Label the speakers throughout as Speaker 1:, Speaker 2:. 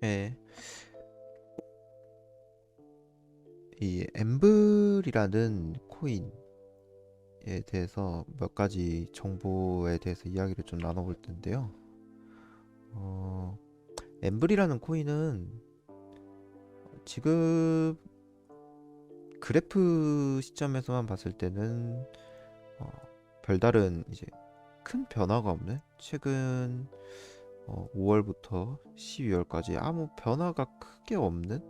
Speaker 1: 예, 이 엠블이라는 코인에 대해서 몇 가지 정보에 대해서 이야기를 좀 나눠볼 텐데요. 어, 엠블이라는 코인은 지금 그래프 시점에서만 봤을 때는 어, 별다른 이제 큰 변화가 없는 최근 5월부터 12월까지 아무 변화가 크게 없는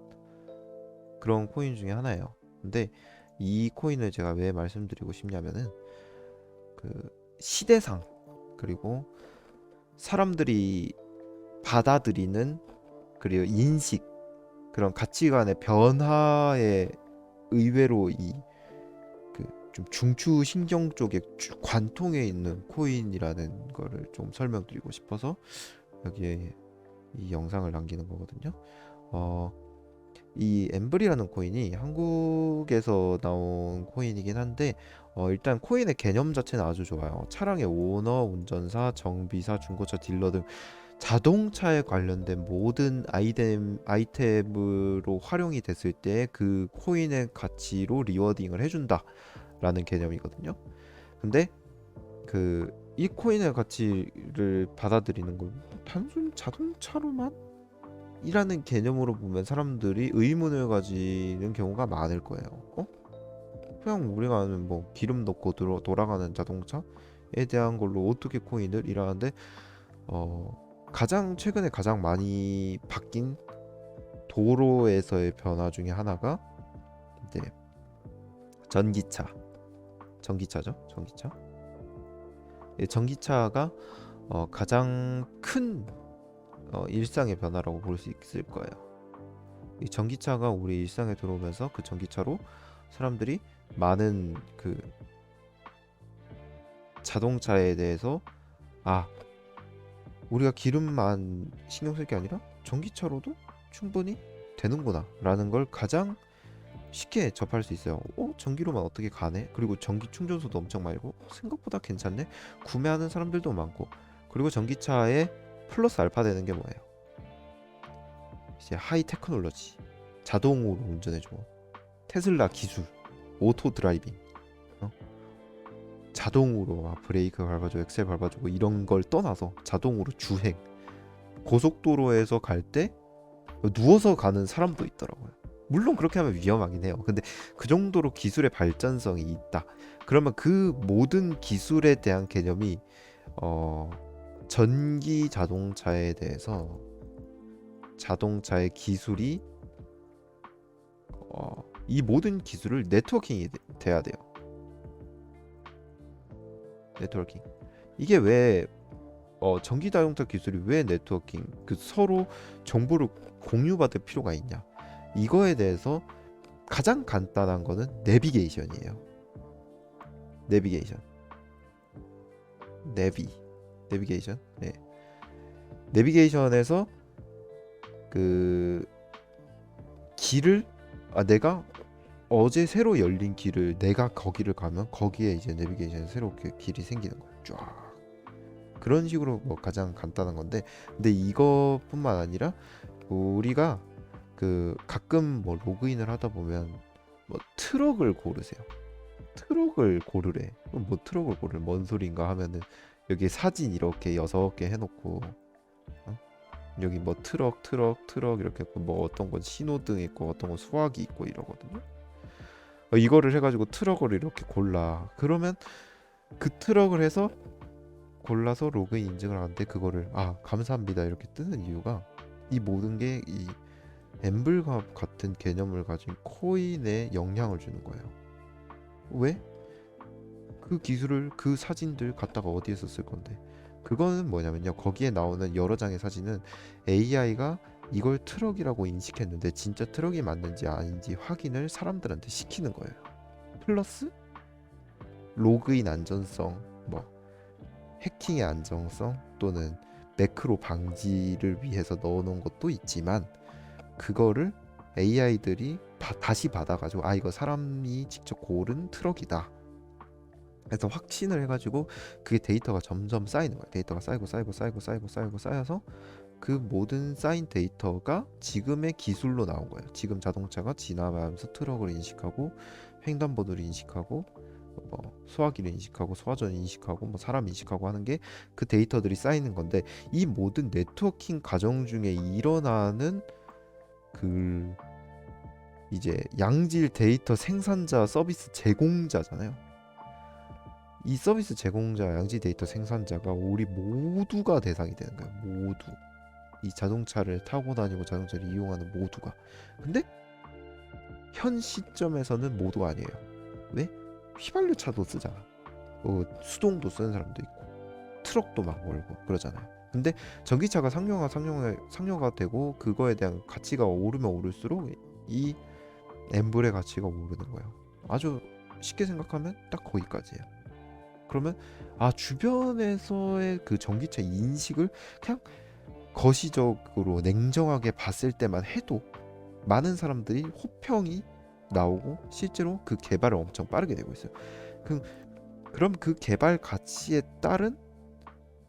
Speaker 1: 그런 코인 중에 하나예요. 근데 이 코인을 제가 왜 말씀드리고 싶냐면은 그 시대상 그리고 사람들이 받아들이는 그리고 인식 그런 가치관의 변화에 의외로 이 그 좀 중추 신경 쪽에 관통해 있는 코인이라는 거를 좀 설명드리고 싶어서 여기에 이 영상을 남기는 거거든요. 어, 이 엠블이라는 코인이 한국에서 나온 코인이긴 한데 일단 코인의 개념 자체는 아주 좋아요. 차량의 오너, 운전사, 정비사, 중고차 딜러 등 자동차에 관련된 모든 아이템으로 활용이 됐을 때 그 코인의 가치로 리워딩을 해준다라는 개념이거든요. 근데 그 이 코인의 가치를 받아들이는 걸 단순 자동차로만 이라는 개념으로 보면 사람들이 의문을 가지는 경우가 많을 거예요. 그냥 우리가 아는 뭐 기름 넣고 돌아가는 자동차에 대한 걸로 어떻게 코인을 이라는데 가장 최근에 가장 많이 바뀐 도로에서의 변화 중에 하나가 이제 전기차, 전기차죠, 전기차. 이 전기차가 가장 큰 일상의 변화라고 볼 수 있을 거예요. 이 전기차가 우리 일상에 들어오면서 그 전기차로 사람들이 많은 그 자동차에 대해서 아 우리가 기름만 신경 쓸 게 아니라 전기차로도 충분히 되는구나 라는 걸 가장 쉽게 접할 수 있어요. 전기로만 어떻게 가네? 그리고 전기 충전소도 엄청 많고 생각보다 괜찮네? 구매하는 사람들도 많고 그리고 전기차에 플러스 알파 되는 게 뭐예요? 이제 하이 테크놀로지 자동으로 운전해줘 테슬라 기술 오토 드라이빙 어? 자동으로 막 브레이크 밟아주고 엑셀 밟아주고 이런 걸 떠나서 자동으로 주행 고속도로에서 갈 때 누워서 가는 사람도 있더라고요. 물론 그렇게 하면 위험하긴 해요. 근데 그 정도로 기술의 발전성이 있다. 그러면 그 모든 기술에 대한 개념이 어, 전기 자동차에 대해서 자동차의 기술이 이 모든 기술을 네트워킹이 돼야 돼요. 네트워킹. 이게 왜 전기 자동차 기술이 왜 네트워킹 그 서로 정보를 공유받을 필요가 있냐? 이거에 대해서 가장 간단한 거는 내비게이션이에요. 내비게이션. 내비게이션. 네. 내비게이션에서 그 길을 내가 어제 새로 열린 길을 내가 거기를 가면 거기에 이제 내비게이션에 새롭게 길이 생기는 거예요. 쫙. 그런 식으로 뭐 가장 간단한 건데 근데 이것뿐만 아니라 우리가 그 가끔 뭐 로그인을 하다 보면 뭐 트럭을 고르세요. 트럭을 고르래. 그럼 뭐 트럭을 고르래? 뭔 소린가 하면은 여기 사진 이렇게 6개 해놓고 어? 여기 뭐 트럭 이렇게 있고 뭐 어떤 건 신호등 있고 어떤 건 수화기 있고 이러거든요. 이거를 해가지고 트럭을 이렇게 골라. 그러면 그 트럭을 해서 골라서 로그인 인증을 하는데 그거를 감사합니다 이렇게 뜨는 이유가 이 모든 게 이 엠블과 같은 개념을 가진 코인에 영향을 주는 거예요. 왜? 그 기술을 그 사진들 갖다가 어디에서 쓸 건데? 그거는 뭐냐면요. 거기에 나오는 여러 장의 사진은 AI가 이걸 트럭이라고 인식했는데 진짜 트럭이 맞는지 아닌지 확인을 사람들한테 시키는 거예요. 플러스 로그인 안전성, 뭐 해킹의 안정성 또는 매크로 방지를 위해서 넣어놓은 것도 있지만 그거를 AI들이 다시 받아가지고 이거 사람이 직접 고른 트럭이다. 그래서 확신을 해가지고 그게 데이터가 점점 쌓이는 거예요. 데이터가 쌓이고 쌓여서 그 모든 쌓인 데이터가 지금의 기술로 나온 거예요. 지금 자동차가 지나가면서 트럭을 인식하고 횡단보도를 인식하고 소화기를 인식하고 소화전을 인식하고 뭐 사람 인식하고 하는 게 그 데이터들이 쌓이는 건데, 이 모든 네트워킹 과정 중에 일어나는 그 이제 양질 데이터 생산자 서비스 제공자잖아요. 이 서비스 제공자 양질 데이터 생산자가 우리 모두가 대상이 되는 거예요. 모두. 이 자동차를 타고 다니고 자동차를 이용하는 모두가. 근데 현 시점에서는 모두가 아니에요. 왜? 휘발유차도 쓰잖아. 수동도 쓰는 사람도 있고 트럭도 막 몰고 그러잖아요. 근데 전기차가 상용화 되고 그거에 대한 가치가 오르면 오를수록 이 엠블의 가치가 오르는 거예요. 아주 쉽게 생각하면 딱 거기까지예요. 그러면 주변에서의 그 전기차 인식을 그냥 거시적으로 냉정하게 봤을 때만 해도 많은 사람들이 호평이 나오고 실제로 그 개발을 엄청 빠르게 되고 있어요. 그럼 그 개발 가치에 따른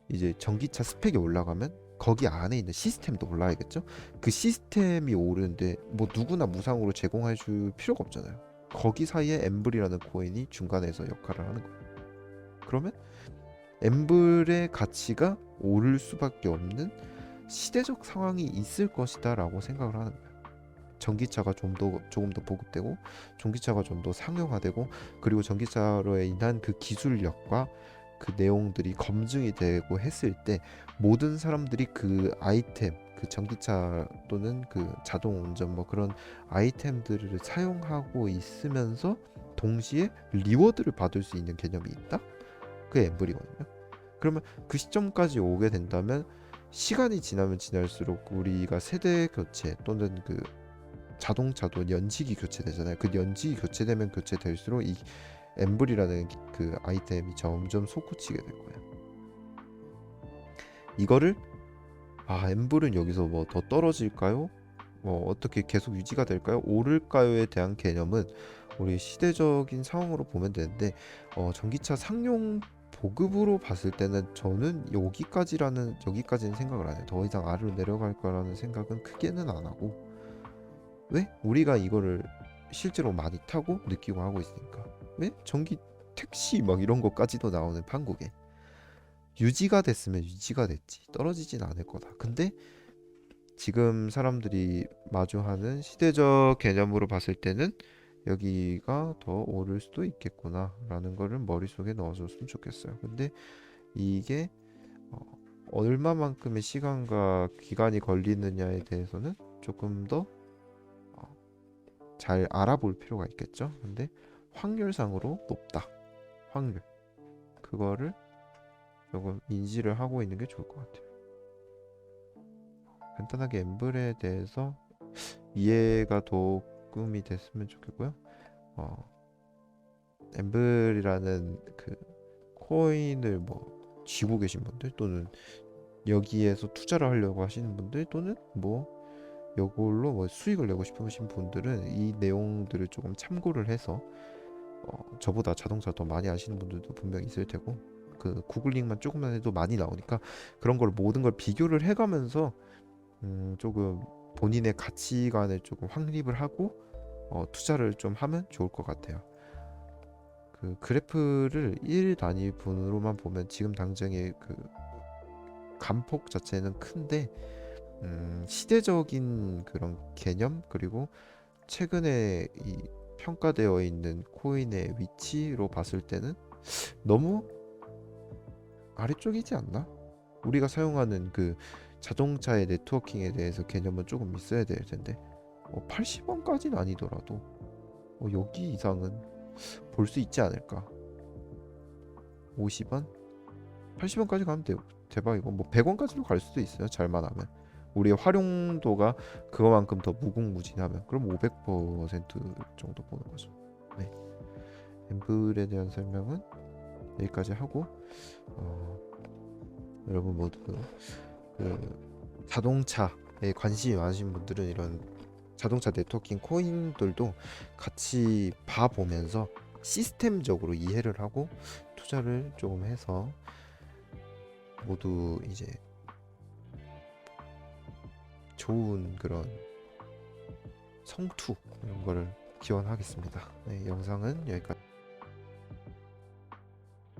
Speaker 1: 이제 전기차 스펙이 올라가면 거기 안에 있는 시스템도 올라야겠죠. 그 시스템이 오르는데 뭐 누구나 무상으로 제공해 줄 필요가 없잖아요. 거기 사이에 엠블이라는 코인이 중간에서 역할을 하는 거예요. 그러면 엠블의 가치가 오를 수밖에 없는 시대적 상황이 있을 것이다 라고 생각을 하는 거예요. 전기차가 조금 더 보급되고 전기차가 좀 더 상용화되고, 그리고 전기차로 인한 그 기술력과 그 내용들이 검증이 되고 했을 때 모든 사람들이 그 아이템, 그 전기차 또는 그 자동 운전 뭐 그런 아이템들을 사용하고 있으면서 동시에 리워드를 받을 수 있는 개념이 있다? 그게 엠블이거든요. 그러면 그 시점까지 오게 된다면 시간이 지나면 지날수록 우리가 세대 교체 또는 그 자동차도 연식이 교체되잖아요. 그 연식이 교체되면 교체될수록 이 엠블이라는 그 아이템이 점점 솟구치게 될 거예요. 이거를 엠블은 여기서 뭐 더 떨어질까요? 뭐 어떻게 계속 유지가 될까요? 오를까요에 대한 개념은 우리 시대적인 상황으로 보면 되는데, 전기차 상용 보급으로 봤을 때는 저는 여기까지는 생각을 안 해요. 더 이상 아래로 내려갈 거라는 생각은 크게는 안 하고. 왜? 우리가 이거를 실제로 많이 타고 느끼고 하고 있으니까. 왜? 전기 택시 막 이런 것까지도 나오는 판국에 유지가 됐으면 유지가 됐지 떨어지진 않을 거다. 근데 지금 사람들이 마주하는 시대적 개념으로 봤을 때는 여기가 더 오를 수도 있겠구나 라는 거를 머릿속에 넣어줬으면 좋겠어요. 근데 이게 얼마만큼의 시간과 기간이 걸리느냐에 대해서는 조금 더 잘 알아볼 필요가 있겠죠. 근데 확률상으로 높다. 확률. 그거를 조금 인지를 하고 있는 게 좋을 것 같아요. 간단하게 엠블에 대해서 이해가 조금이 됐으면 좋겠고요. 엠블이라는 그 코인을 뭐 쥐고 계신 분들 또는 여기에서 투자를 하려고 하시는 분들 또는 뭐 이걸로 뭐 수익을 내고 싶으신 분들은 이 내용들을 조금 참고를 해서 저보다 자동차 더 많이 아시는 분들도 분명히 있을 테고, 그 구글링만 조금만 해도 많이 나오니까 그런 걸 모든 걸 비교를 해가면서 조금 본인의 가치관을 조금 확립을 하고 투자를 좀 하면 좋을 것 같아요. 그 그래프를 1 단위분으로만 보면 지금 당장의 그 감폭 자체는 큰데 시대적인 그런 개념 그리고 최근에 이 평가되어 있는 코인의 위치로 봤을 때는 너무 아래쪽이지 않나? 우리가 사용하는 그 자동차의 네트워킹에 대해서 개념은 조금 있어야 될 텐데 80원까지는 아니더라도 여기 이상은 볼 수 있지 않을까? 50원? 80원까지 가면 대박이고 뭐 100원까지도 갈 수도 있어요. 잘만 하면. 우리의 활용도가 그거만큼 더 무궁무진하면 그럼 500% 정도 보는 거죠. 네. 엠블에 대한 설명은 여기까지 하고 여러분 모두 그 자동차에 관심이 많으신 분들은 이런 자동차 네트워킹 코인들도 같이 봐보면서 시스템적으로 이해를 하고 투자를 조금 해서 모두 이제 좋은 그런 성투 이런 거를 기원하겠습니다. 네, 영상은 여기까지.